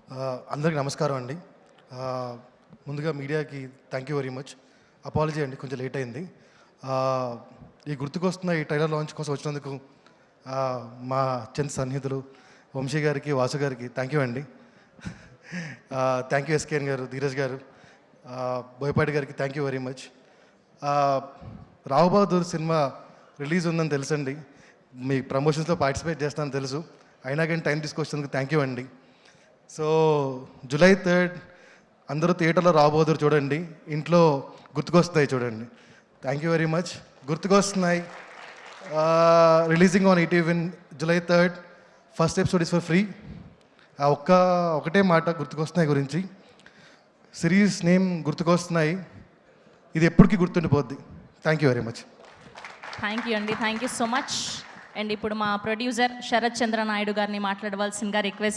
అందరికీ నమస్కారం అండి. ముందుగా మీడియాకి thank you very much. Apology అండి, కొంచెం లేట్ అయింది. ఈ గుర్తుకొస్తున్న ఈ ట్రైలర్ లాంచ్ కోసం వచ్చినందుకు మా అత్యంత సన్నిహితులు వంశీ గారికి, వాసు గారికి థ్యాంక్ యూ అండి. థ్యాంక్ యూ ఎస్కేఎన్ గారు, ధీరజ్ గారు, బోయపాటి గారికి thank you very much. Rao Bahadur cinema release ఉందని తెలుసండి, మీ ప్రమోషన్స్లో పార్టిసిపేట్ చేస్తానని తెలుసు, అయినా కానీ టైం తీసుకొచ్చినందుకు థ్యాంక్ యూ అండి. సో July 3rd అందరూ థియేటర్లో రావు బహదూర్ చూడండి, ఇంట్లో గుర్తుకొస్తున్నాయి చూడండి. Thank you very much. Gurthukostunnayi releasing on ETV July 3rd. First episode is for free. ఒకటే మాట గుర్తుకొస్తున్నాయి గురించి, సిరీస్ నేమ్ గుర్తుకొస్తున్నాయి, ఇది ఎప్పటికీ గుర్తుండిపోద్ది. Thank you very much. Thank you అండి, thank you so much. And ఇప్పుడు మా ప్రొడ్యూసర్ శరత్ చంద్ర నాయుడు గారిని మాట్లాడవలసిందిగా రిక్వెస్ట్